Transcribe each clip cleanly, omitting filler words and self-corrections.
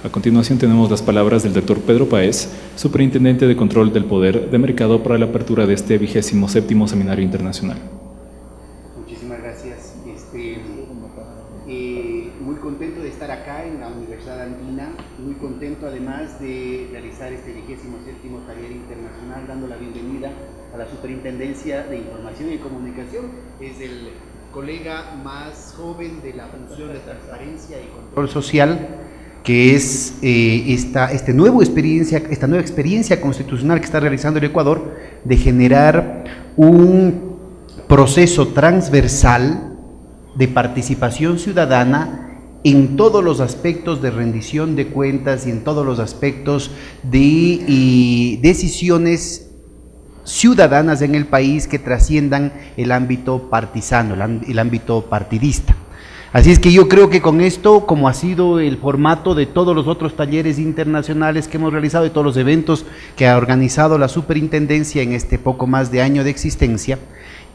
A continuación tenemos las palabras del doctor Pedro Páez, Superintendente de Control del Poder de Mercado, para la apertura de este 27º Seminario Internacional. Muchísimas gracias. Muy contento de estar acá en la Universidad Andina, muy contento además de realizar este 27º Taller Internacional, dando la bienvenida a la Superintendencia de Información y Comunicación. Es el colega más joven de la función de transparencia y control social, que es esta nueva experiencia constitucional que está realizando el Ecuador, de generar un proceso transversal de participación ciudadana en todos los aspectos de rendición de cuentas y en todos los aspectos de decisiones ciudadanas en el país que trasciendan el ámbito partisano, el ámbito partidista. Así es que yo creo que con esto, como ha sido el formato de todos los otros talleres internacionales que hemos realizado y todos los eventos que ha organizado la Superintendencia en este poco más de año de existencia,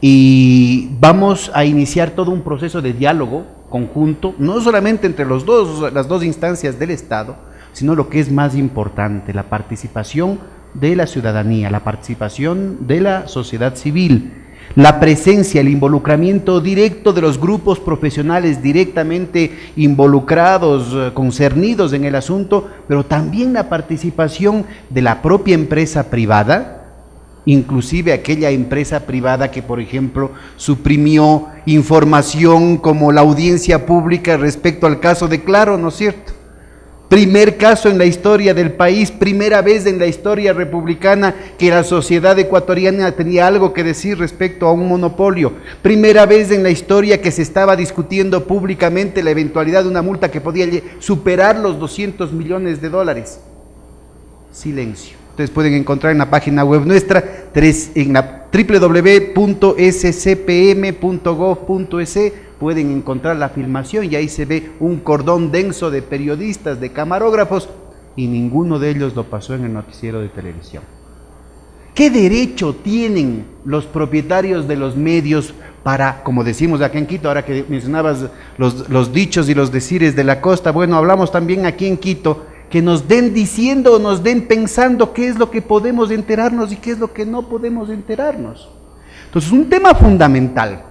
y vamos a iniciar todo un proceso de diálogo conjunto, no solamente entre las dos instancias del Estado, sino lo que es más importante, la participación de la ciudadanía, la participación de la sociedad civil, la presencia, el involucramiento directo de los grupos profesionales directamente involucrados, concernidos en el asunto, pero también la participación de la propia empresa privada, inclusive aquella empresa privada que, por ejemplo, suprimió información como la audiencia pública respecto al caso de Claro, ¿no es cierto? Primer caso en la historia del país, primera vez en la historia republicana que la sociedad ecuatoriana tenía algo que decir respecto a un monopolio, primera vez en la historia que se estaba discutiendo públicamente la eventualidad de una multa que podía superar los $200 millones. Silencio. Ustedes pueden encontrar en la página web nuestra, en la www.scpm.gov.es, pueden encontrar la filmación y ahí se ve un cordón denso de periodistas, de camarógrafos, y ninguno de ellos lo pasó en el noticiero de televisión. ¿Qué derecho tienen los propietarios de los medios para, como decimos acá en Quito, ahora que mencionabas los dichos y los decires de la costa, bueno, hablamos también aquí en Quito, que nos den diciendo o nos den pensando qué es lo que podemos enterarnos y qué es lo que no podemos enterarnos? Entonces, un tema fundamental,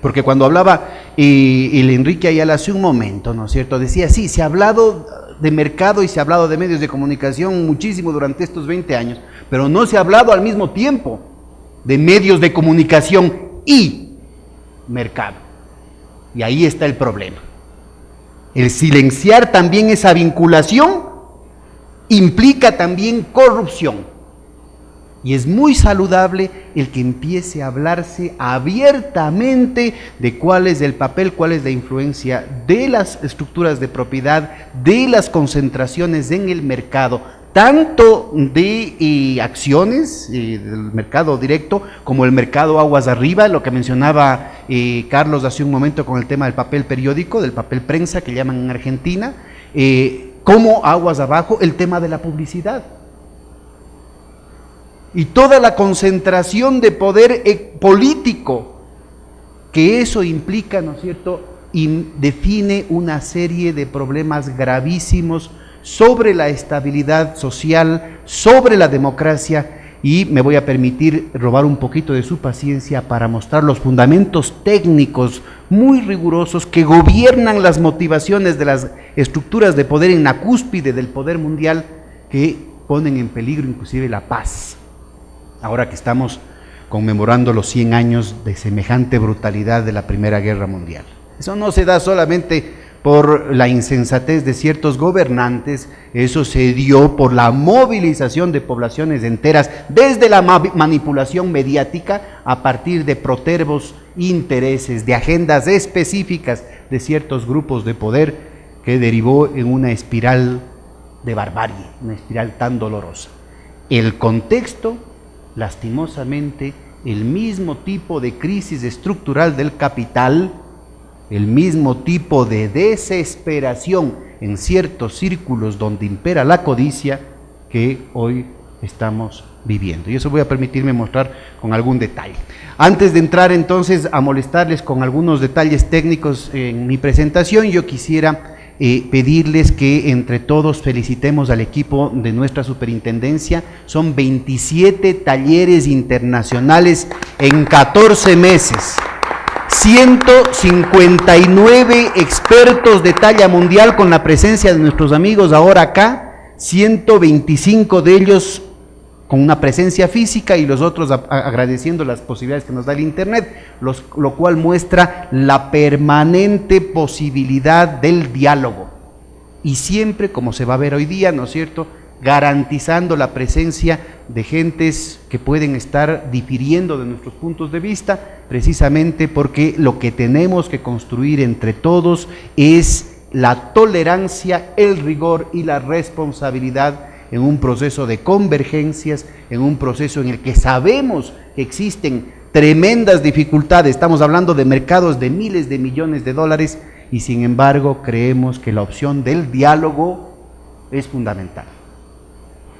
porque cuando hablaba el Enrique Ayala hace un momento, ¿no es cierto?, decía, sí, se ha hablado de mercado y se ha hablado de medios de comunicación muchísimo durante estos 20 años, pero no se ha hablado al mismo tiempo de medios de comunicación y mercado. Y ahí está el problema. El silenciar también esa vinculación implica también corrupción. Y es muy saludable el que empiece a hablarse abiertamente de cuál es el papel, cuál es la influencia de las estructuras de propiedad, de las concentraciones en el mercado, tanto de acciones del mercado directo como el mercado aguas arriba, lo que mencionaba Carlos hace un momento con el tema del papel periódico, del papel prensa que llaman en Argentina, como aguas abajo, el tema de la publicidad. Y toda la concentración de poder político que eso implica, ¿no es cierto?, y define una serie de problemas gravísimos sobre la estabilidad social, sobre la democracia, y me voy a permitir robar un poquito de su paciencia para mostrar los fundamentos técnicos muy rigurosos que gobiernan las motivaciones de las estructuras de poder en la cúspide del poder mundial, que ponen en peligro inclusive la paz. Ahora que estamos conmemorando los 100 años de semejante brutalidad de la Primera Guerra Mundial. Eso no se da solamente por la insensatez de ciertos gobernantes, eso se dio por la movilización de poblaciones enteras, desde la manipulación mediática, a partir de protervos intereses, de agendas específicas de ciertos grupos de poder, que derivó en una espiral de barbarie, una espiral tan dolorosa. El contexto, lastimosamente, el mismo tipo de crisis estructural del capital, el mismo tipo de desesperación en ciertos círculos donde impera la codicia que hoy estamos viviendo. Y eso voy a permitirme mostrar con algún detalle. Antes de entrar entonces a molestarles con algunos detalles técnicos en mi presentación, yo quisiera pedirles que entre todos felicitemos al equipo de nuestra superintendencia. Son 27 talleres internacionales en 14 meses. 159 expertos de talla mundial con la presencia de nuestros amigos ahora acá, 125 de ellos con una presencia física y los otros agradeciendo las posibilidades que nos da el internet, lo cual muestra la permanente posibilidad del diálogo y siempre, como se va a ver hoy día, ¿no es cierto?, garantizando la presencia de gentes que pueden estar difiriendo de nuestros puntos de vista, precisamente porque lo que tenemos que construir entre todos es la tolerancia, el rigor y la responsabilidad en un proceso de convergencias, en un proceso en el que sabemos que existen tremendas dificultades. Estamos hablando de mercados de miles de millones de dólares y sin embargo creemos que la opción del diálogo es fundamental.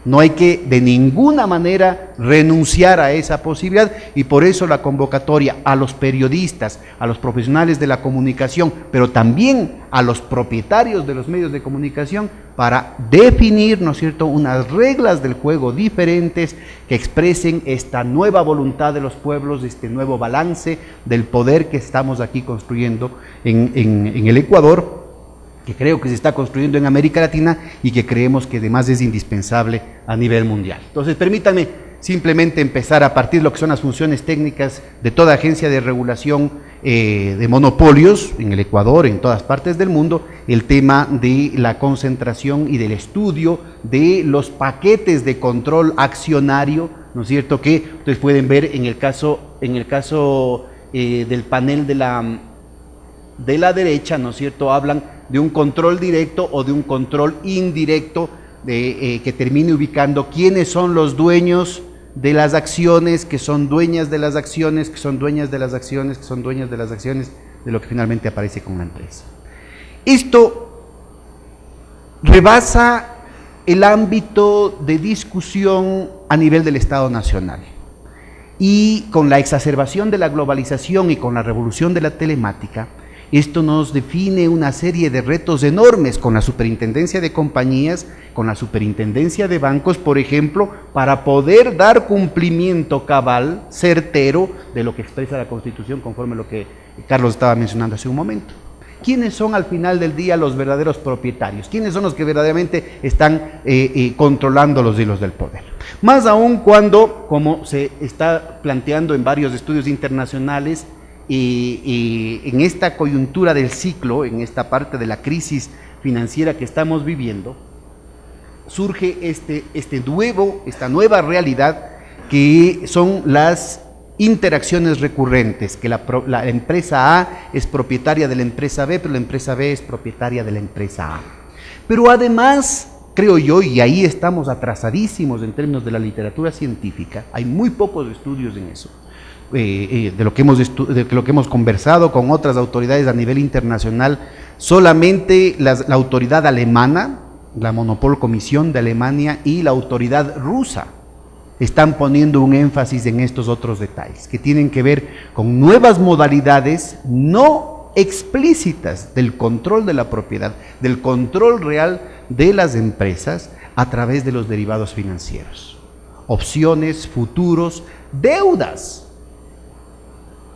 No hay que de ninguna manera renunciar a esa posibilidad y por eso la convocatoria a los periodistas, a los profesionales de la comunicación, pero también a los propietarios de los medios de comunicación para definir, ¿no es cierto?, unas reglas del juego diferentes que expresen esta nueva voluntad de los pueblos, este nuevo balance del poder que estamos aquí construyendo en el Ecuador, que creo que se está construyendo en América Latina y que creemos que además es indispensable a nivel mundial. Entonces, permítanme simplemente empezar a partir de lo que son las funciones técnicas de toda agencia de regulación de monopolios en el Ecuador, en todas partes del mundo, el tema de la concentración y del estudio de los paquetes de control accionario, ¿no es cierto?, que ustedes pueden ver en el caso del panel de la derecha, ¿no es cierto?, hablan de un control directo o de un control indirecto que termine ubicando quiénes son los dueños de las acciones, que son dueñas de las acciones, que son dueñas de las acciones, que son dueñas de las acciones de lo que finalmente aparece con la empresa. Esto rebasa el ámbito de discusión a nivel del Estado Nacional y con la exacerbación de la globalización y con la revolución de la telemática, esto nos define una serie de retos enormes con la superintendencia de compañías, con la superintendencia de bancos, por ejemplo, para poder dar cumplimiento cabal, certero, de lo que expresa la Constitución, conforme a lo que Carlos estaba mencionando hace un momento. ¿Quiénes son al final del día los verdaderos propietarios? ¿Quiénes son los que verdaderamente están controlando los hilos del poder? Más aún cuando, como se está planteando en varios estudios internacionales, en esta coyuntura del ciclo, en esta parte de la crisis financiera que estamos viviendo, surge esta nueva realidad que son las interacciones recurrentes, que la empresa A es propietaria de la empresa B, pero la empresa B es propietaria de la empresa A. Pero además, creo yo, y ahí estamos atrasadísimos en términos de la literatura científica, hay muy pocos estudios en eso, de lo que hemos conversado con otras autoridades a nivel internacional, solamente la autoridad alemana, la Monopol Comisión de Alemania y la autoridad rusa están poniendo un énfasis en estos otros detalles, que tienen que ver con nuevas modalidades no explícitas del control de la propiedad, del control real de las empresas a través de los derivados financieros, opciones, futuros, deudas,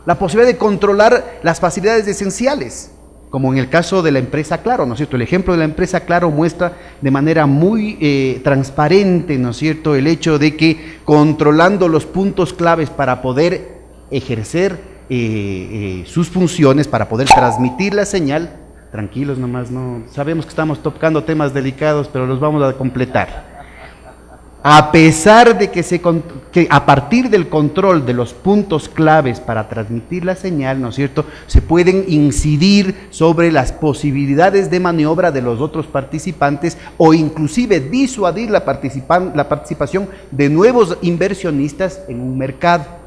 la posibilidad de controlar las facilidades esenciales, como en el caso de la empresa Claro, ¿no es cierto? El ejemplo de la empresa Claro muestra de manera muy transparente, ¿no es cierto?, el hecho de que controlando los puntos claves para poder ejercer sus funciones, para poder transmitir la señal, tranquilos nomás, no sabemos que estamos tocando temas delicados, pero los vamos a completar. A pesar de que a partir del control de los puntos claves para transmitir la señal, ¿no es cierto?, se pueden incidir sobre las posibilidades de maniobra de los otros participantes o inclusive disuadir la participación de nuevos inversionistas en un mercado.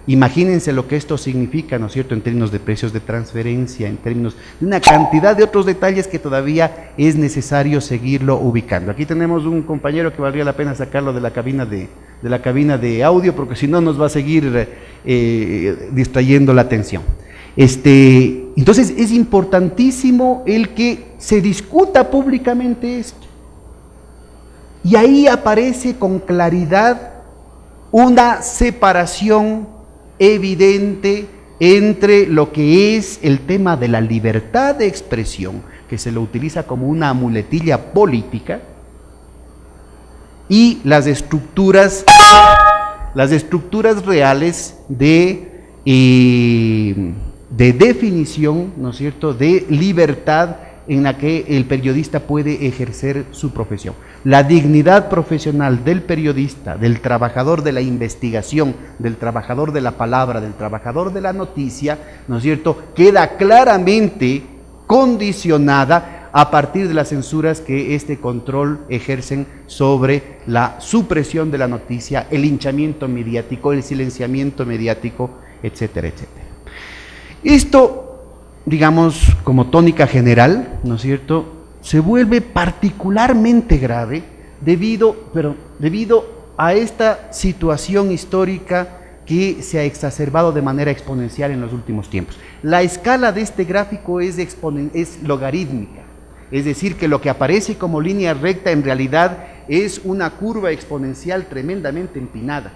Imagínense lo que esto significa, ¿no es cierto?, en términos de precios de transferencia, en términos de una cantidad de otros detalles que todavía es necesario seguirlo ubicando. Aquí tenemos un compañero que valdría la pena sacarlo de la cabina de audio, porque si no nos va a seguir distrayendo la atención. Entonces es importantísimo el que se discuta públicamente esto. Y ahí aparece con claridad una separación evidente entre lo que es el tema de la libertad de expresión, que se lo utiliza como una muletilla política, y las estructuras reales de definición, ¿no es cierto?, de libertad en la que el periodista puede ejercer su profesión. La dignidad profesional del periodista, del trabajador de la investigación, del trabajador de la palabra, del trabajador de la noticia, ¿no es cierto?, queda claramente condicionada a partir de las censuras que este control ejercen sobre la supresión de la noticia, el linchamiento mediático, el silenciamiento mediático, etcétera, etcétera. Esto, digamos, como tónica general, ¿no es cierto?, se vuelve particularmente grave debido a esta situación histórica que se ha exacerbado de manera exponencial en los últimos tiempos. La escala de este gráfico es logarítmica, es decir, que lo que aparece como línea recta en realidad es una curva exponencial tremendamente empinada.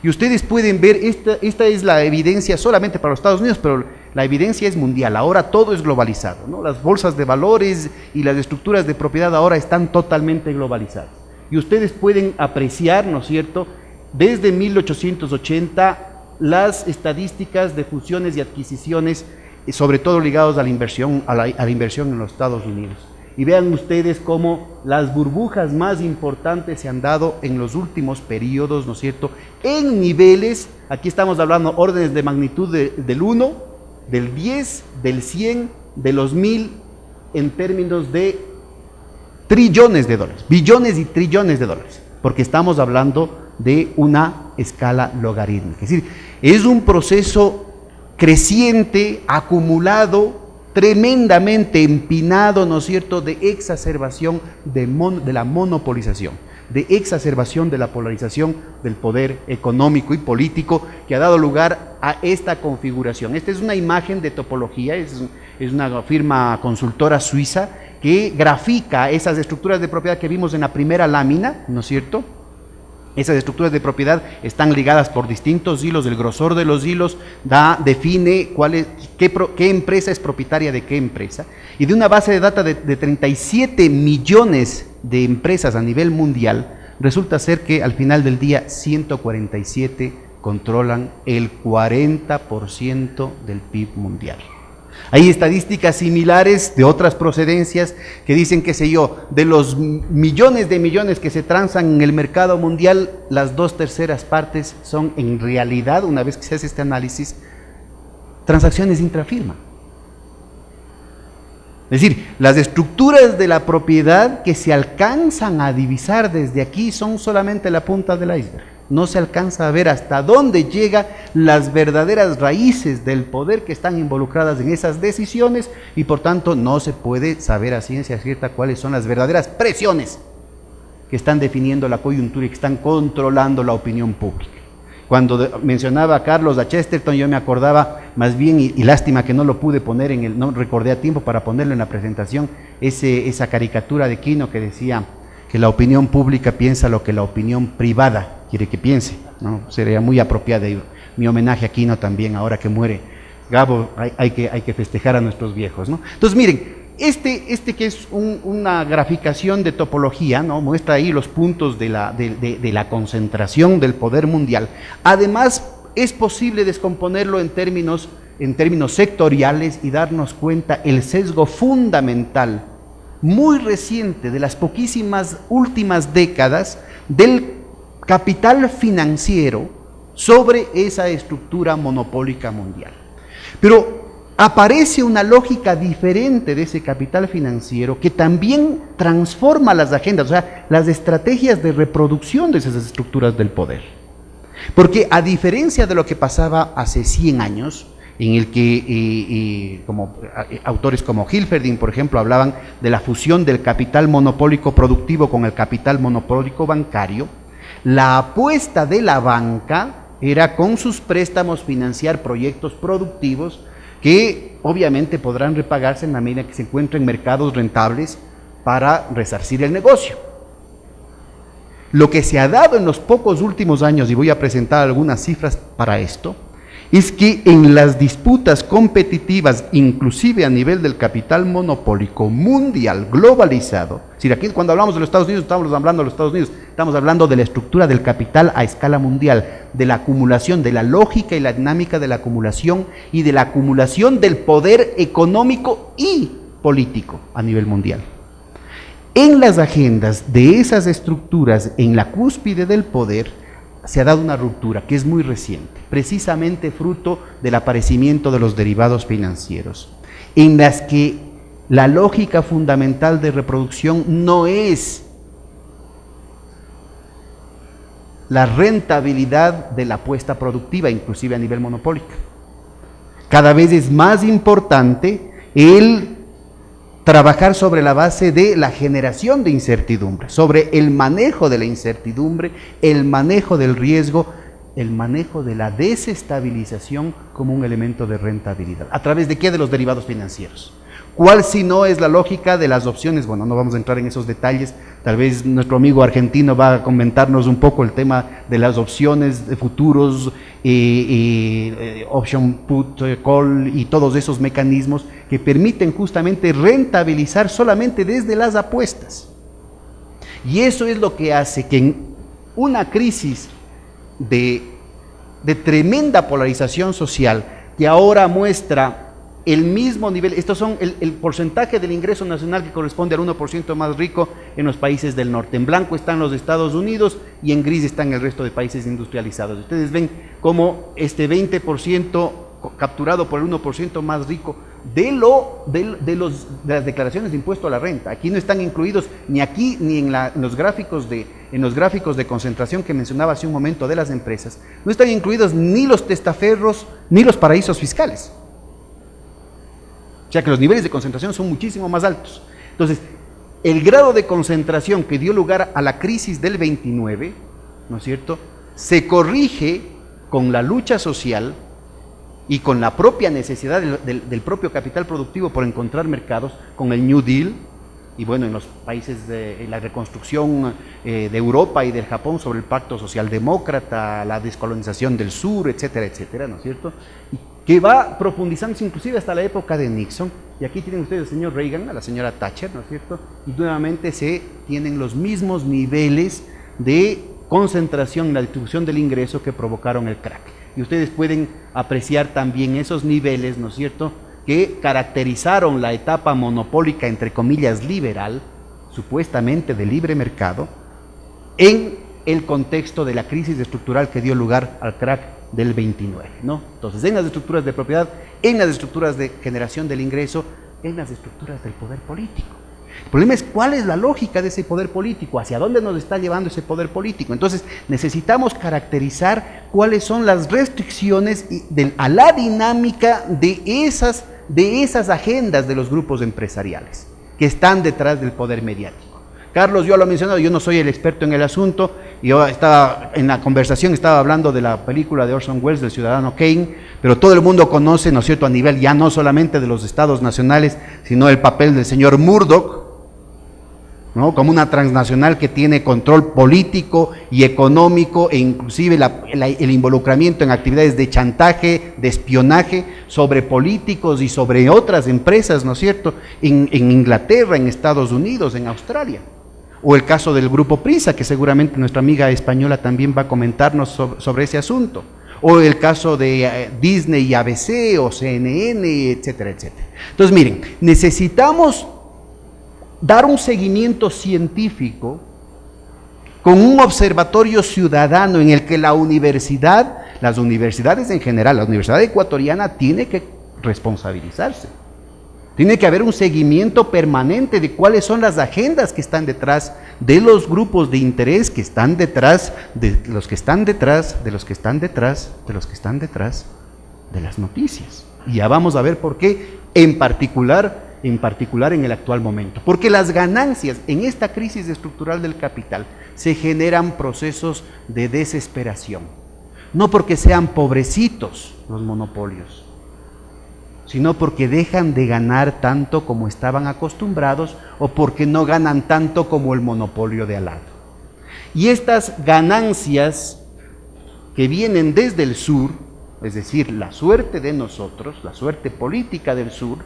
Y ustedes pueden ver, esta es la evidencia solamente para los Estados Unidos, pero la evidencia es mundial, ahora todo es globalizado, ¿no? Las bolsas de valores y las estructuras de propiedad ahora están totalmente globalizadas. Y ustedes pueden apreciar, ¿no es cierto?, desde 1880 las estadísticas de fusiones y adquisiciones, sobre todo ligados a la inversión en los Estados Unidos. Y vean ustedes cómo las burbujas más importantes se han dado en los últimos periodos, ¿no es cierto?, en niveles, aquí estamos hablando órdenes de magnitud del 1, del 10, del 100, de los 1000, en términos de trillones de dólares, billones y trillones de dólares, porque estamos hablando de una escala logarítmica. Es decir, es un proceso creciente, acumulado, tremendamente empinado, ¿no es cierto?, de exacerbación de la monopolización, de exacerbación de la polarización del poder económico y político que ha dado lugar a esta configuración. Esta es una imagen de topología, es una firma consultora suiza que grafica esas estructuras de propiedad que vimos en la primera lámina, ¿no es cierto? Esas estructuras de propiedad están ligadas por distintos hilos, el grosor de los hilos define qué empresa es propietaria de qué empresa, y de una base de datos de 37 millones de empresas a nivel mundial, resulta ser que al final del día 147 controlan el 40% del PIB mundial. Hay estadísticas similares de otras procedencias que dicen, qué sé yo, de los millones de millones que se transan en el mercado mundial, las 2/3 partes son en realidad, una vez que se hace este análisis, transacciones intrafirma. Es decir, las estructuras de la propiedad que se alcanzan a divisar desde aquí son solamente la punta del iceberg. No se alcanza a ver hasta dónde llegan las verdaderas raíces del poder que están involucradas en esas decisiones, y por tanto no se puede saber a ciencia cierta cuáles son las verdaderas presiones que están definiendo la coyuntura y que están controlando la opinión pública. Cuando mencionaba a Carlos a Chesterton, yo me acordaba más bien, y lástima que no lo pude poner no recordé a tiempo para ponerlo en la presentación, esa caricatura de Quino que decía que la opinión pública piensa lo que la opinión privada quiere que piense, ¿no? Sería muy apropiado mi homenaje a Quino también, ahora que muere Gabo, hay que festejar a nuestros viejos, ¿no? Entonces miren, este que es una graficación de topología, ¿no?, muestra ahí los puntos de la concentración del poder mundial. Además, es posible descomponerlo en términos sectoriales y darnos cuenta el sesgo fundamental, muy reciente, de las poquísimas últimas décadas, del capital financiero sobre esa estructura monopólica mundial. Pero aparece una lógica diferente de ese capital financiero que también transforma las agendas, o sea, las estrategias de reproducción de esas estructuras del poder. Porque a diferencia de lo que pasaba hace 100 años, en el que autores como Hilferding, por ejemplo, hablaban de la fusión del capital monopólico productivo con el capital monopólico bancario, la apuesta de la banca era con sus préstamos financiar proyectos productivos que obviamente podrán repagarse en la medida que se encuentren mercados rentables para resarcir el negocio. Lo que se ha dado en los pocos últimos años, y voy a presentar algunas cifras para esto, es que en las disputas competitivas, inclusive a nivel del capital monopólico mundial, globalizado, es decir, aquí cuando hablamos de los Estados Unidos, estamos hablando de los Estados Unidos, estamos hablando de la estructura del capital a escala mundial, de la acumulación, de la lógica y la dinámica de la acumulación y de la acumulación del poder económico y político a nivel mundial. En las agendas de esas estructuras, en la cúspide del poder, se ha dado una ruptura que es muy reciente, precisamente fruto del aparecimiento de los derivados financieros, en las que la lógica fundamental de reproducción no es la rentabilidad de la apuesta productiva, inclusive a nivel monopólico. Cada vez es más importante el trabajar sobre la base de la generación de incertidumbre, sobre el manejo de la incertidumbre, el manejo del riesgo, el manejo de la desestabilización como un elemento de rentabilidad. ¿A través de qué? De los derivados financieros. ¿Cuál si no es la lógica de las opciones? Bueno, no vamos a entrar en esos detalles, tal vez nuestro amigo argentino va a comentarnos un poco el tema de las opciones de futuros, option put, call y todos esos mecanismos que permiten justamente rentabilizar solamente desde las apuestas. Y eso es lo que hace que en una crisis de tremenda polarización social, que ahora muestra el mismo nivel, estos son el porcentaje del ingreso nacional que corresponde al 1% más rico en los países del norte. En blanco están los Estados Unidos y en gris están el resto de países industrializados. Ustedes ven cómo este 20% capturado por el 1% más rico de las declaraciones de impuesto a la renta. Aquí no están incluidos ni aquí ni en los gráficos de concentración que mencionaba hace un momento de las empresas, no están incluidos ni los testaferros ni los paraísos fiscales. O sea que los niveles de concentración son muchísimo más altos. Entonces, el grado de concentración que dio lugar a la crisis del 29, ¿no es cierto?, se corrige con la lucha social y con la propia necesidad del propio capital productivo por encontrar mercados, con el New Deal, y bueno, en los países de la reconstrucción de Europa y del Japón sobre el pacto socialdemócrata, la descolonización del sur, etcétera, etcétera, ¿no es cierto?, que va profundizándose inclusive hasta la época de Nixon, y aquí tienen ustedes al señor Reagan, a la señora Thatcher, ¿no es cierto?, y nuevamente se tienen los mismos niveles de concentración en la distribución del ingreso que provocaron el crack. Y ustedes pueden apreciar también esos niveles, ¿no es cierto?, que caracterizaron la etapa monopólica, entre comillas, liberal, supuestamente de libre mercado, en el contexto de la crisis estructural que dio lugar al crack del 29, ¿no? Entonces, en las estructuras de propiedad, en las estructuras de generación del ingreso, en las estructuras del poder político. El problema es cuál es la lógica de ese poder político, hacia dónde nos está llevando ese poder político. Entonces, necesitamos caracterizar cuáles son las restricciones a la dinámica de esas agendas de los grupos empresariales que están detrás del poder mediático. Carlos, yo lo he mencionado, yo no soy el experto en el asunto, yo estaba en la conversación, estaba hablando de la película de Orson Welles, del Ciudadano Kane, pero todo el mundo conoce, ¿no es cierto?, a nivel ya no solamente de los estados nacionales, sino el papel del señor Murdoch, ¿no?, como una transnacional que tiene control político y económico e inclusive el involucramiento en actividades de chantaje, de espionaje sobre políticos y sobre otras empresas, ¿no es cierto?, en Inglaterra, en Estados Unidos, en Australia. O el caso del Grupo Prisa, que seguramente nuestra amiga española también va a comentarnos sobre ese asunto. O el caso de Disney y ABC o CNN, etcétera, etcétera. Entonces, miren, necesitamos dar un seguimiento científico con un observatorio ciudadano en el que las universidades en general, la Universidad Ecuatoriana tiene que responsabilizarse. Tiene que haber un seguimiento permanente de cuáles son las agendas que están detrás de los grupos de interés que están detrás, de los que están detrás, de los que están detrás, de los que están detrás de las noticias. Y ya vamos a ver por qué, en particular en el actual momento. Porque las ganancias en esta crisis estructural del capital se generan procesos de desesperación. No porque sean pobrecitos los monopolios, sino porque dejan de ganar tanto como estaban acostumbrados o porque no ganan tanto como el monopolio de al lado. Y estas ganancias que vienen desde el sur, es decir, la suerte de nosotros, la suerte política del sur,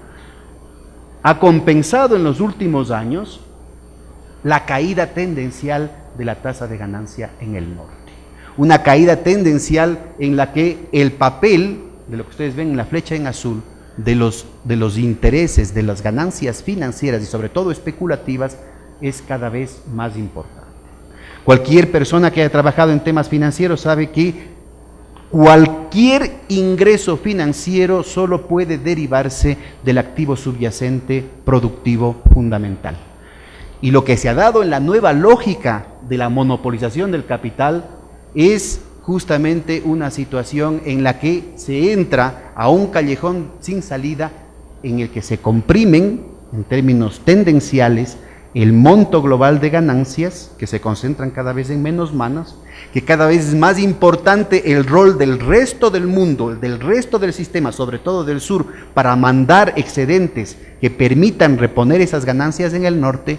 ha compensado en los últimos años la caída tendencial de la tasa de ganancia en el norte. Una caída tendencial en la que el papel, de lo que ustedes ven en la flecha en azul, de los intereses, de las ganancias financieras y sobre todo especulativas, es cada vez más importante. Cualquier persona que haya trabajado en temas financieros sabe que cualquier ingreso financiero solo puede derivarse del activo subyacente productivo fundamental. Y lo que se ha dado en la nueva lógica de la monopolización del capital es justamente una situación en la que se entra a un callejón sin salida en el que se comprimen, en términos tendenciales, el monto global de ganancias, que se concentran cada vez en menos manos, que cada vez es más importante el rol del resto del mundo, del resto del sistema, sobre todo del sur, para mandar excedentes que permitan reponer esas ganancias en el norte,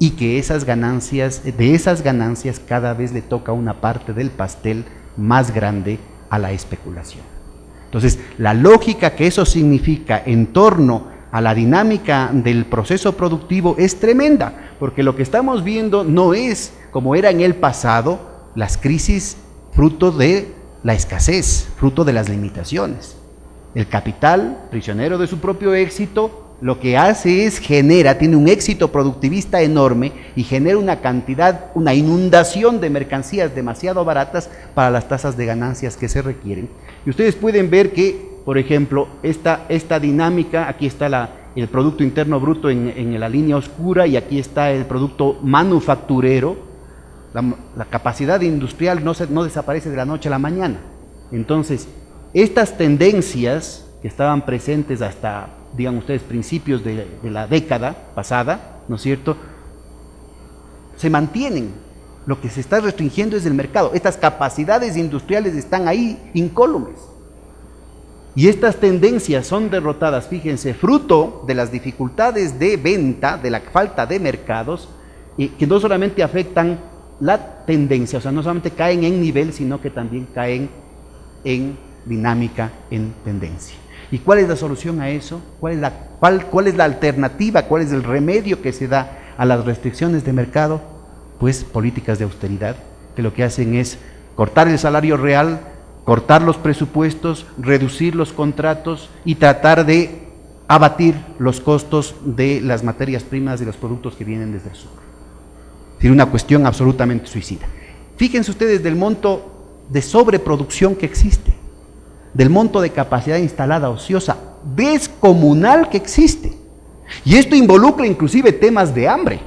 y que de esas ganancias cada vez le toca una parte del pastel más grande a la especulación. Entonces, la lógica que eso significa en torno a la dinámica del proceso productivo es tremenda, porque lo que estamos viendo no es, como era en el pasado, las crisis fruto de la escasez, fruto de las limitaciones. El capital, prisionero de su propio éxito, lo que hace es tiene un éxito productivista enorme y genera una inundación de mercancías demasiado baratas para las tasas de ganancias que se requieren. Y ustedes pueden ver que, por ejemplo, esta dinámica, aquí está el Producto Interno Bruto en la línea oscura y aquí está el producto manufacturero. La capacidad industrial no desaparece de la noche a la mañana. Entonces, estas tendencias que estaban presentes hasta, digan ustedes, principios de la década pasada, ¿no es cierto?, se mantienen. Lo que se está restringiendo es el mercado. Estas capacidades industriales están ahí incólumes. Y estas tendencias son derrotadas, fíjense, fruto de las dificultades de venta, de la falta de mercados, que no solamente afectan la tendencia, o sea, no solamente caen en nivel, sino que también caen en dinámica, en tendencia. ¿Y cuál es la solución a eso? ¿Cuál es la alternativa? ¿Cuál es el remedio que se da a las restricciones de mercado? Pues políticas de austeridad, que lo que hacen es cortar el salario real, cortar los presupuestos, reducir los contratos y tratar de abatir los costos de las materias primas y los productos que vienen desde el sur. Es decir, una cuestión absolutamente suicida. Fíjense ustedes del monto de sobreproducción que existe, del monto de capacidad instalada ociosa descomunal que existe. Y esto involucra inclusive temas de hambre.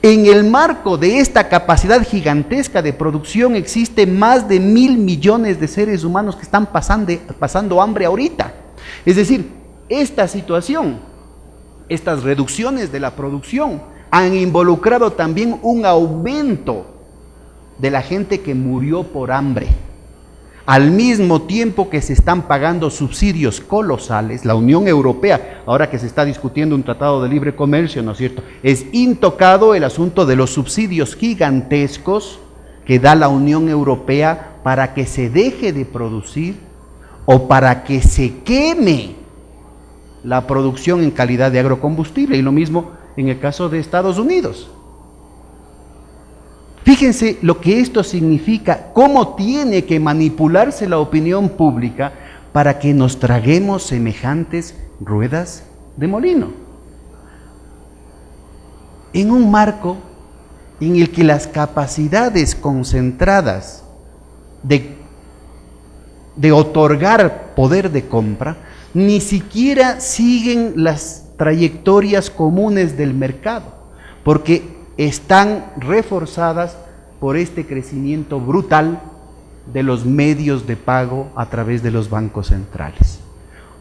En el marco de esta capacidad gigantesca de producción existe más de 1.000 millones de seres humanos que están pasando hambre ahorita. Es decir, esta situación, estas reducciones de la producción han involucrado también un aumento de la gente que murió por hambre. Al mismo tiempo que se están pagando subsidios colosales, la Unión Europea, ahora que se está discutiendo un tratado de libre comercio, ¿no es cierto?, es intocado el asunto de los subsidios gigantescos que da la Unión Europea para que se deje de producir o para que se queme la producción en calidad de agrocombustible, y lo mismo en el caso de Estados Unidos. Fíjense lo que esto significa, cómo tiene que manipularse la opinión pública para que nos traguemos semejantes ruedas de molino. En un marco en el que las capacidades concentradas de otorgar poder de compra ni siquiera siguen las trayectorias comunes del mercado, porque están reforzadas por este crecimiento brutal de los medios de pago a través de los bancos centrales.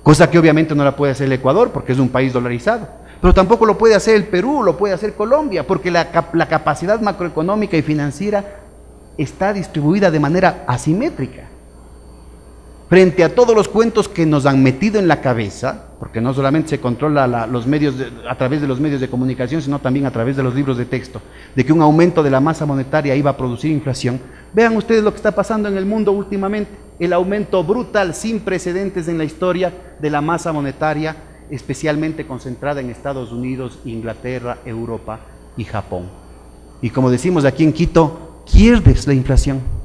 Cosa que obviamente no la puede hacer el Ecuador porque es un país dolarizado, pero tampoco lo puede hacer el Perú, lo puede hacer Colombia, porque la capacidad macroeconómica y financiera está distribuida de manera asimétrica. frente a todos los cuentos que nos han metido en la cabeza, porque no solamente se controla los medios a través de los medios de comunicación, sino también a través de los libros de texto, de que un aumento de la masa monetaria iba a producir inflación. Vean ustedes lo que está pasando en el mundo últimamente, el aumento brutal, sin precedentes en la historia de la masa monetaria, especialmente concentrada en Estados Unidos, Inglaterra, Europa y Japón. Y como decimos aquí en Quito, ¿quieres la inflación?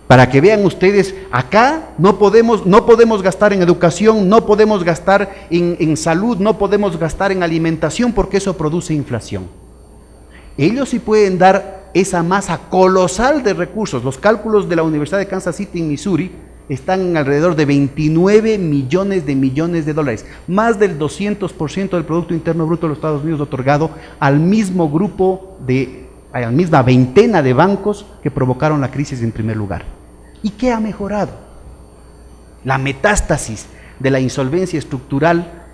Para que vean ustedes, acá no podemos gastar en educación, no podemos gastar en salud, no podemos gastar en alimentación, porque eso produce inflación. Ellos sí pueden dar esa masa colosal de recursos. Los cálculos de la Universidad de Kansas City en Missouri están en alrededor de 29 millones de dólares, más del 200% del Producto Interno Bruto de los Estados Unidos otorgado al mismo grupo a la misma veintena de bancos que provocaron la crisis en primer lugar. ¿Y qué ha mejorado? La metástasis de la insolvencia estructural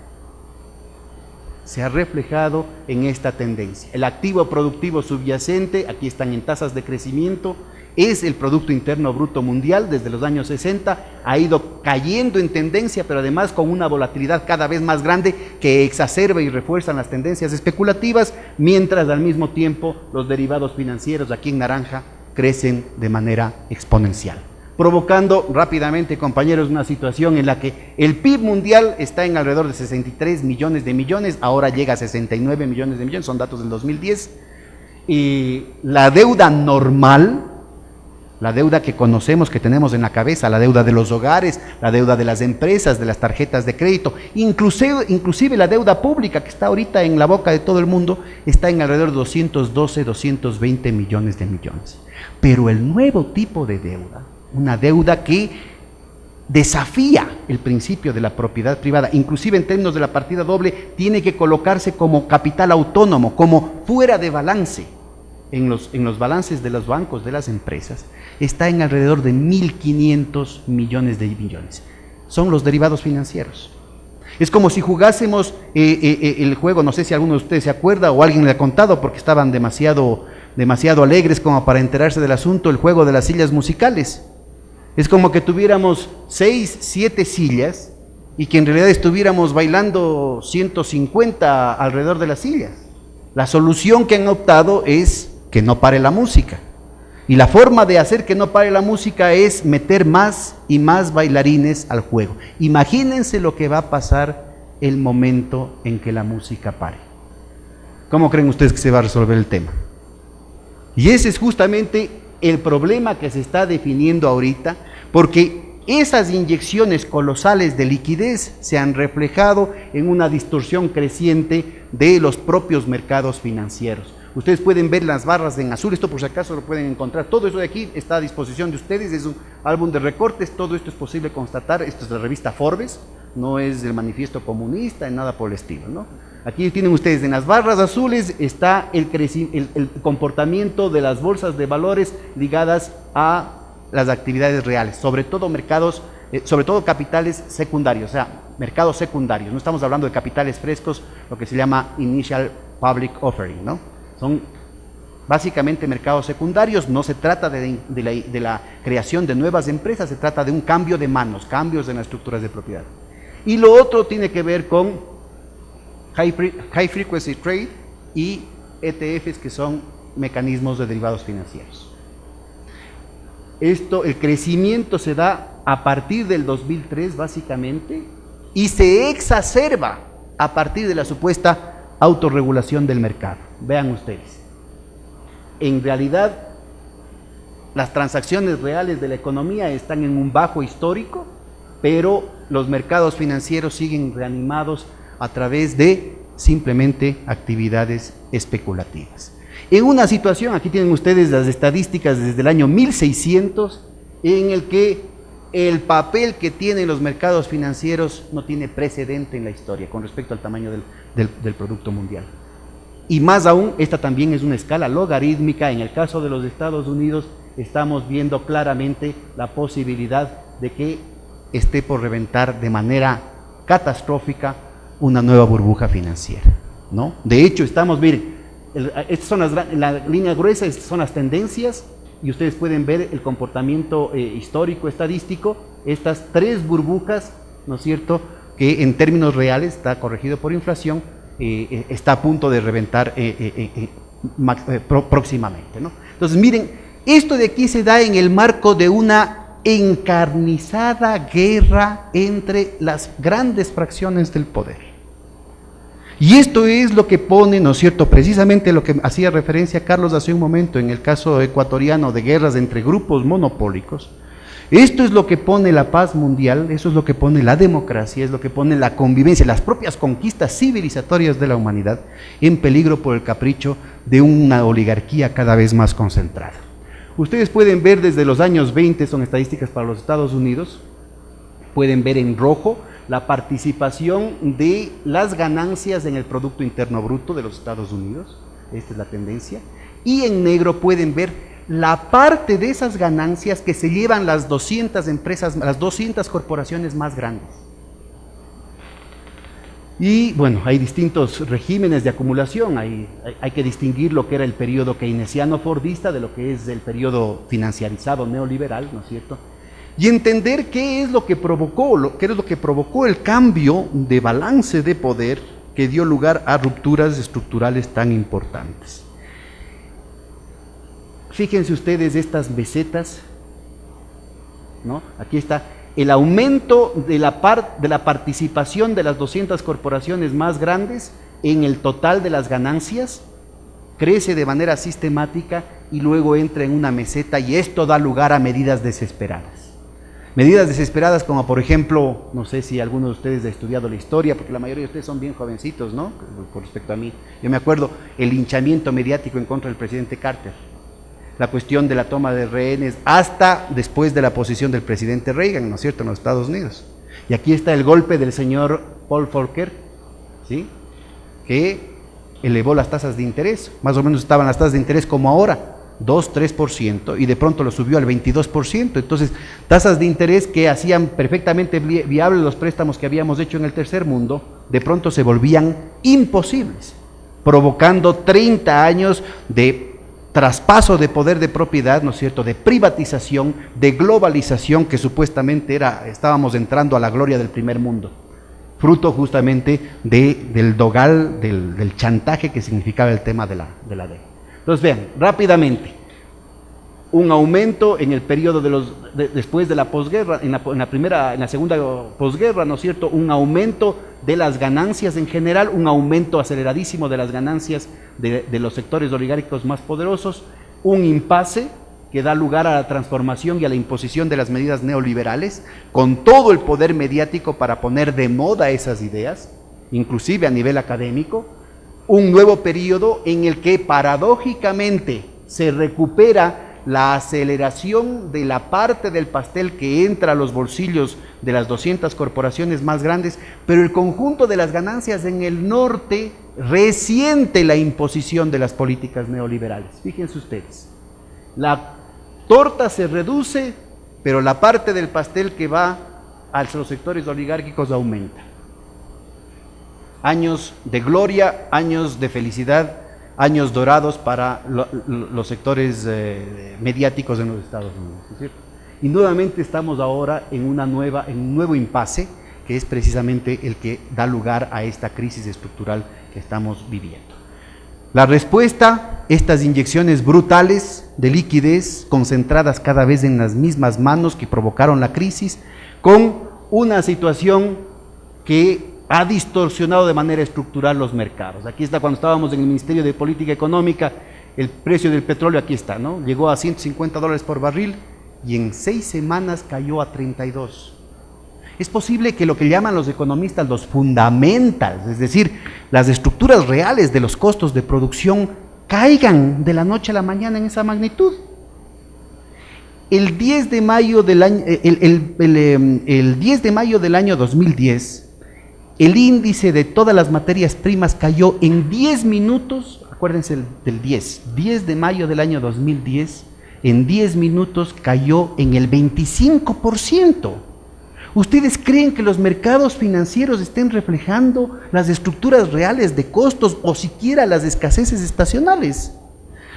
se ha reflejado en esta tendencia. El activo productivo subyacente, aquí están en tasas de crecimiento, es el Producto Interno Bruto Mundial. Desde los años 60 ha ido cayendo en tendencia, pero además con una volatilidad cada vez más grande que exacerba y refuerza las tendencias especulativas, mientras al mismo tiempo los derivados financieros, aquí en naranja, crecen de manera exponencial, provocando rápidamente, compañeros, una situación en la que el PIB mundial está en alrededor de 63 millones de millones, ahora llega a 69 millones de millones, son datos del 2010, y la deuda normal, la deuda que conocemos, que tenemos en la cabeza, la deuda de los hogares, la deuda de las empresas, de las tarjetas de crédito, inclusive la deuda pública que está ahorita en la boca de todo el mundo, está en alrededor de 212, 220 millones de millones. Pero el nuevo tipo de deuda, una deuda que desafía el principio de la propiedad privada, inclusive en términos de la partida doble, tiene que colocarse como capital autónomo, como fuera de balance en los balances de los bancos, de las empresas, está en alrededor de 1.500 millones de millones. Son los derivados financieros. Es como si jugásemos el juego, no sé si alguno de ustedes se acuerda o alguien le ha contado porque estaban demasiado alegres como para enterarse del asunto, el juego de las sillas musicales. Es como que tuviéramos 6, 7 sillas y que en realidad estuviéramos bailando 150 alrededor de las sillas. La solución que han optado es que no pare la música. Y la forma de hacer que no pare la música es meter más y más bailarines al juego. Imagínense lo que va a pasar el momento en que la música pare. ¿Cómo creen ustedes que se va a resolver el tema? Y ese es justamente el problema que se está definiendo ahorita, porque esas inyecciones colosales de liquidez se han reflejado en una distorsión creciente de los propios mercados financieros. Ustedes pueden ver las barras en azul, esto por si acaso lo pueden encontrar, todo eso de aquí está a disposición de ustedes, es un álbum de recortes, todo esto es posible constatar, esto es de la revista Forbes, no es del manifiesto comunista, nada por el estilo, ¿no? Aquí tienen ustedes, en las barras azules está el comportamiento de las bolsas de valores ligadas a las actividades reales, sobre todo mercados, sobre todo capitales secundarios, o sea, mercados secundarios, no estamos hablando de capitales frescos, lo que se llama Initial Public Offering, ¿no? Son básicamente mercados secundarios, no se trata de la creación de nuevas empresas, se trata de un cambio de manos, cambios en las estructuras de propiedad. Y lo otro tiene que ver con High Frequency Trade y ETFs, que son mecanismos de derivados financieros. El crecimiento se da a partir del 2003 básicamente y se exacerba a partir de la supuesta autorregulación del mercado. Vean ustedes, en realidad las transacciones reales de la economía están en un bajo histórico, pero los mercados financieros siguen reanimados a través de simplemente actividades especulativas. En una situación, aquí tienen ustedes las estadísticas desde el año 1600, en el que el papel que tienen los mercados financieros no tiene precedente en la historia con respecto al tamaño del Producto Mundial. Y más aún, esta también es una escala logarítmica. En el caso de los Estados Unidos, estamos viendo claramente la posibilidad de que esté por reventar de manera catastrófica una nueva burbuja financiera, ¿no? De hecho, miren, estas son la línea gruesa, estas son las tendencias, y ustedes pueden ver el comportamiento histórico, estadístico, estas 3 burbujas, ¿no es cierto?, que en términos reales está corregido por inflación, está a punto de reventar próximamente, ¿no? Entonces, miren, esto de aquí se da en el marco de una encarnizada guerra entre las grandes fracciones del poder. Y esto es lo que pone, ¿no es cierto?, precisamente lo que hacía referencia Carlos hace un momento en el caso ecuatoriano de guerras entre grupos monopólicos. Esto es lo que pone la paz mundial, eso es lo que pone la democracia, es lo que pone la convivencia, las propias conquistas civilizatorias de la humanidad en peligro por el capricho de una oligarquía cada vez más concentrada. Ustedes pueden ver desde los años 20, son estadísticas para los Estados Unidos, pueden ver en rojo la participación de las ganancias en el Producto Interno Bruto de los Estados Unidos, esta es la tendencia, y en negro pueden ver la parte de esas ganancias que se llevan las 200 empresas, las 200 corporaciones más grandes. Y bueno, hay distintos regímenes de acumulación, hay que distinguir lo que era el periodo keynesiano fordista de lo que es el periodo financiarizado neoliberal, ¿no es cierto? Y entender qué es lo que provocó el cambio de balance de poder que dio lugar a rupturas estructurales tan importantes. Fíjense ustedes estas mesetas, ¿no? Aquí está el aumento de la participación de las 200 corporaciones más grandes en el total de las ganancias, crece de manera sistemática y luego entra en una meseta, y esto da lugar a medidas desesperadas. Medidas desesperadas como, por ejemplo, no sé si alguno de ustedes ha estudiado la historia, porque la mayoría de ustedes son bien jovencitos, ¿no?, con respecto a mí. Yo me acuerdo el linchamiento mediático en contra del presidente Carter, la cuestión de la toma de rehenes, hasta después de la posición del presidente Reagan, ¿no es cierto?, en los Estados Unidos. Y aquí está el golpe del señor Paul Volcker, ¿sí?, que elevó las tasas de interés, más o menos estaban las tasas de interés como ahora, 2-3%, y de pronto lo subió al 22%, entonces tasas de interés que hacían perfectamente viables los préstamos que habíamos hecho en el tercer mundo, de pronto se volvían imposibles, provocando 30 años de traspaso de poder de propiedad, ¿no es cierto?, de privatización, de globalización, que supuestamente estábamos entrando a la gloria del primer mundo, fruto justamente del dogal, del chantaje que significaba el tema de la deuda. Entonces vean, rápidamente, un aumento en el periodo después de la posguerra, en la segunda posguerra, ¿no es cierto?, un aumento de las ganancias en general, un aumento aceleradísimo de las ganancias de los sectores oligárquicos más poderosos, un impasse que da lugar a la transformación y a la imposición de las medidas neoliberales, con todo el poder mediático para poner de moda esas ideas, inclusive a nivel académico, un nuevo periodo en el que paradójicamente se recupera la aceleración de la parte del pastel que entra a los bolsillos de las 200 corporaciones más grandes, pero el conjunto de las ganancias en el norte resiente la imposición de las políticas neoliberales. Fíjense ustedes, la torta se reduce, pero la parte del pastel que va a los sectores oligárquicos aumenta. Años de gloria, años de felicidad, años dorados para los sectores mediáticos en los Estados Unidos, ¿no es cierto? Y nuevamente estamos ahora en un nuevo impasse, que es precisamente el que da lugar a esta crisis estructural que estamos viviendo. La respuesta, estas inyecciones brutales de liquidez concentradas cada vez en las mismas manos que provocaron la crisis, con una situación que ha distorsionado de manera estructural los mercados. Aquí está cuando estábamos en el Ministerio de Política Económica, el precio del petróleo, aquí está, ¿no?, llegó a $150 por barril y en 6 semanas cayó a 32. Es posible que lo que llaman los economistas los fundamentals, es decir, las estructuras reales de los costos de producción, caigan de la noche a la mañana en esa magnitud. El 10 de mayo del año 2010, el índice de todas las materias primas cayó en 10 minutos, acuérdense del 10 de mayo del año 2010, en 10 minutos cayó en el 25%. ¿Ustedes creen que los mercados financieros estén reflejando las estructuras reales de costos o siquiera las escaseces estacionales?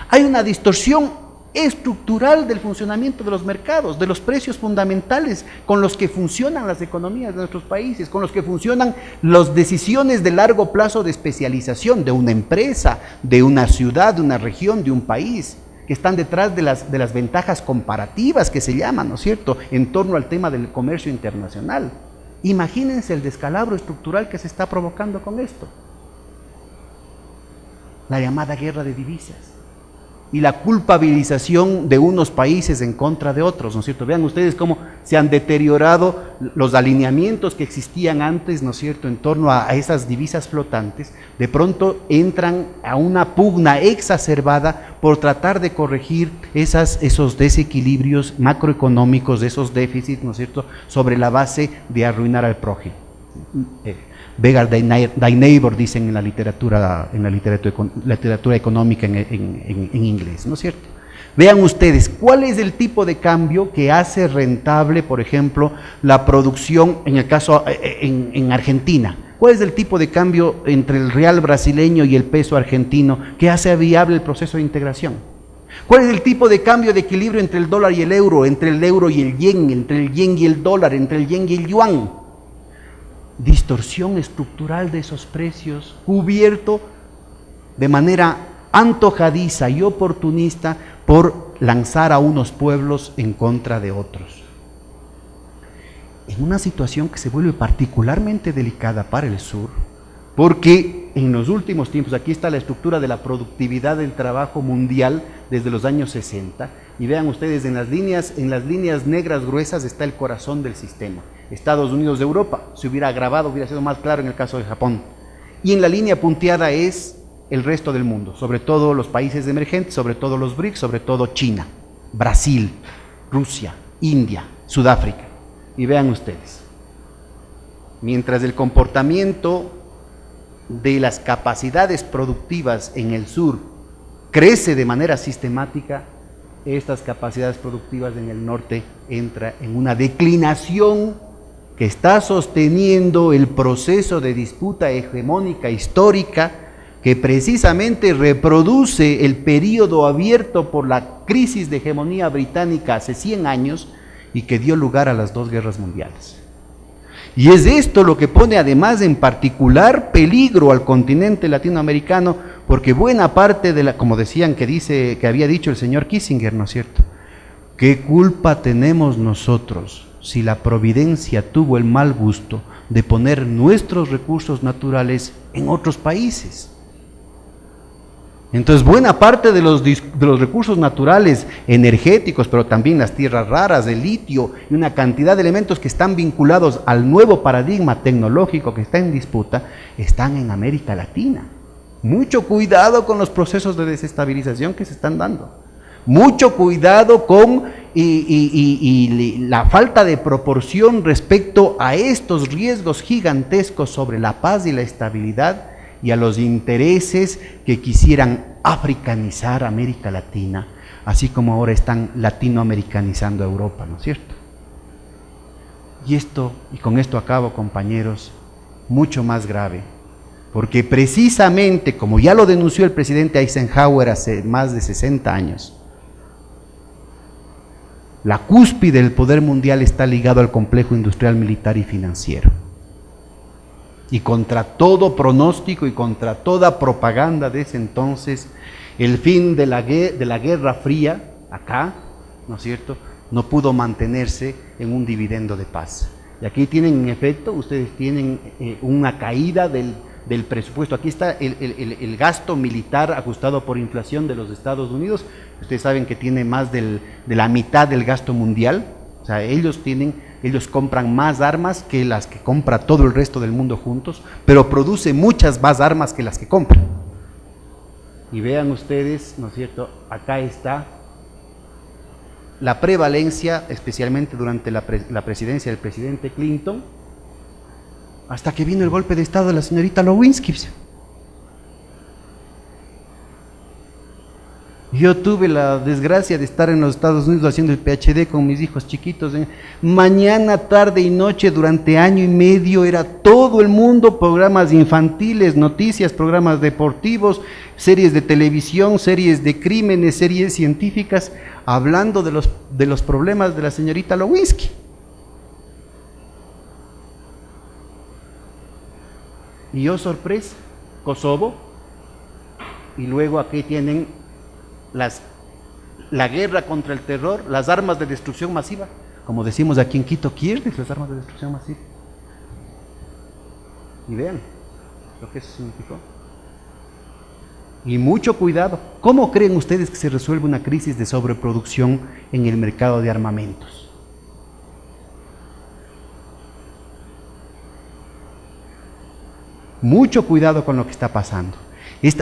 Hay una distorsión estructural del funcionamiento de los mercados, de los precios fundamentales con los que funcionan las economías de nuestros países, con los que funcionan las decisiones de largo plazo de especialización de una empresa, de una ciudad, de una región, de un país, que están detrás de las ventajas comparativas que se llaman, ¿no es cierto?, en torno al tema del comercio internacional. Imagínense el descalabro estructural que se está provocando con esto. La llamada guerra de divisas y la culpabilización de unos países en contra de otros, ¿no es cierto? Vean ustedes cómo se han deteriorado los alineamientos que existían antes, ¿no es cierto?, en torno a esas divisas flotantes. De pronto entran a una pugna exacerbada por tratar de corregir esos desequilibrios macroeconómicos, de esos déficits, ¿no es cierto?, sobre la base de arruinar al prójimo. Beggar thy neighbor, dicen en la literatura económica en inglés, ¿no es cierto? Vean ustedes, ¿cuál es el tipo de cambio que hace rentable, por ejemplo, la producción, en el caso en Argentina? ¿Cuál es el tipo de cambio entre el real brasileño y el peso argentino que hace viable el proceso de integración? ¿Cuál es el tipo de cambio de equilibrio entre el dólar y el euro y el yen, entre el yen y el dólar, entre el yen y el yuan? Distorsión estructural de esos precios, cubierto de manera antojadiza y oportunista por lanzar a unos pueblos en contra de otros. En una situación que se vuelve particularmente delicada para el sur, porque en los últimos tiempos, aquí está la estructura de la productividad del trabajo mundial desde los años 60, y vean ustedes, en las líneas negras gruesas está el corazón del sistema. Estados Unidos de Europa, se hubiera agravado, hubiera sido más claro en el caso de Japón. Y en la línea punteada es el resto del mundo, sobre todo los países emergentes, sobre todo los BRICS, sobre todo China, Brasil, Rusia, India, Sudáfrica. Y vean ustedes, mientras el comportamiento de las capacidades productivas en el sur crece de manera sistemática, estas capacidades productivas en el norte entran en una declinación que está sosteniendo el proceso de disputa hegemónica histórica que precisamente reproduce el periodo abierto por la crisis de hegemonía británica hace 100 años y que dio lugar a las 2 guerras mundiales. Y es esto lo que pone además en particular peligro al continente latinoamericano, porque buena parte de como decían que había dicho el señor Kissinger, ¿no es cierto? ¿Qué culpa tenemos nosotros si la providencia tuvo el mal gusto de poner nuestros recursos naturales en otros países? Entonces, buena parte de los recursos naturales energéticos, pero también las tierras raras, el litio y una cantidad de elementos que están vinculados al nuevo paradigma tecnológico que está en disputa, están en América Latina. Mucho cuidado con los procesos de desestabilización que se están dando. Mucho cuidado con la falta de proporción respecto a estos riesgos gigantescos sobre la paz y la estabilidad y a los intereses que quisieran africanizar América Latina, así como ahora están latinoamericanizando a Europa, ¿no es cierto? Y con esto acabo, compañeros, mucho más grave, porque precisamente, como ya lo denunció el presidente Eisenhower hace más de 60 años, la cúspide del poder mundial está ligado al complejo industrial, militar y financiero. Y contra todo pronóstico y contra toda propaganda de ese entonces, el fin de la Guerra Fría, acá, ¿no es cierto?, no pudo mantenerse en un dividendo de paz. Y aquí tienen, en efecto, ustedes tienen una caída del presupuesto. Aquí está el gasto militar ajustado por inflación de los Estados Unidos. Ustedes saben que tiene más de la mitad del gasto mundial. O sea, ellos compran más armas que las que compra todo el resto del mundo juntos, pero produce muchas más armas que las que compran. Y vean ustedes, ¿no es cierto?, acá está la prevalencia, especialmente durante la presidencia del presidente Clinton, hasta que vino el golpe de estado de la señorita Lewinsky. Yo tuve la desgracia de estar en los Estados Unidos haciendo el PhD con mis hijos chiquitos. Mañana, tarde y noche, durante año y medio, era todo el mundo, programas infantiles, noticias, programas deportivos, series de televisión, series de crímenes, series científicas, hablando de los problemas de la señorita Lewinsky. Y yo, sorpresa, Kosovo, y luego aquí tienen la guerra contra el terror, las armas de destrucción masiva, como decimos aquí en Quito, ¿quieres las armas de destrucción masiva? Y vean lo que eso significó. Y mucho cuidado, ¿cómo creen ustedes que se resuelve una crisis de sobreproducción en el mercado de armamentos? Mucho cuidado con lo que está pasando.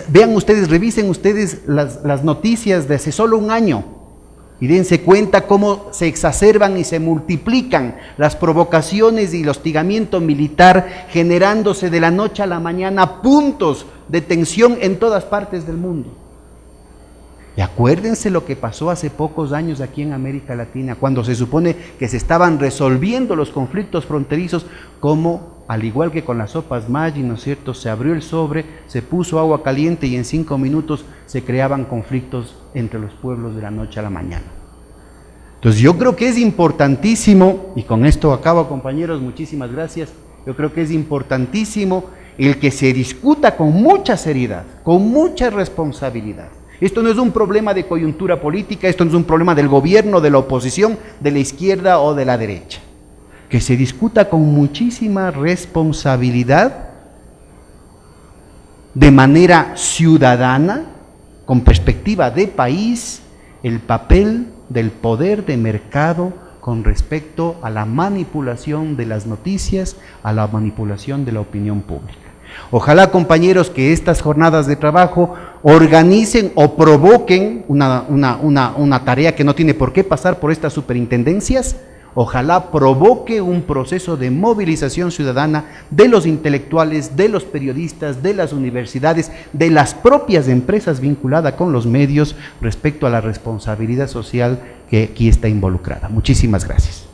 Vean ustedes, revisen ustedes las noticias de hace solo un año y dense cuenta cómo se exacerban y se multiplican las provocaciones y el hostigamiento militar, generándose de la noche a la mañana puntos de tensión en todas partes del mundo. Y acuérdense lo que pasó hace pocos años aquí en América Latina, cuando se supone que se estaban resolviendo los conflictos fronterizos, como al igual que con las sopas Maggi, ¿no es cierto?, se abrió el sobre, se puso agua caliente y en 5 minutos se creaban conflictos entre los pueblos de la noche a la mañana. Entonces yo creo que es importantísimo, y con esto acabo, compañeros, muchísimas gracias, yo creo que es importantísimo el que se discuta con mucha seriedad, con mucha responsabilidad. Esto no es un problema de coyuntura política, esto no es un problema del gobierno, de la oposición, de la izquierda o de la derecha. Que se discuta con muchísima responsabilidad, de manera ciudadana, con perspectiva de país, el papel del poder de mercado con respecto a la manipulación de las noticias, a la manipulación de la opinión pública. Ojalá, compañeros, que estas jornadas de trabajo organicen o provoquen una tarea que no tiene por qué pasar por estas superintendencias. Ojalá provoque un proceso de movilización ciudadana de los intelectuales, de los periodistas, de las universidades, de las propias empresas vinculadas con los medios respecto a la responsabilidad social que aquí está involucrada. Muchísimas gracias.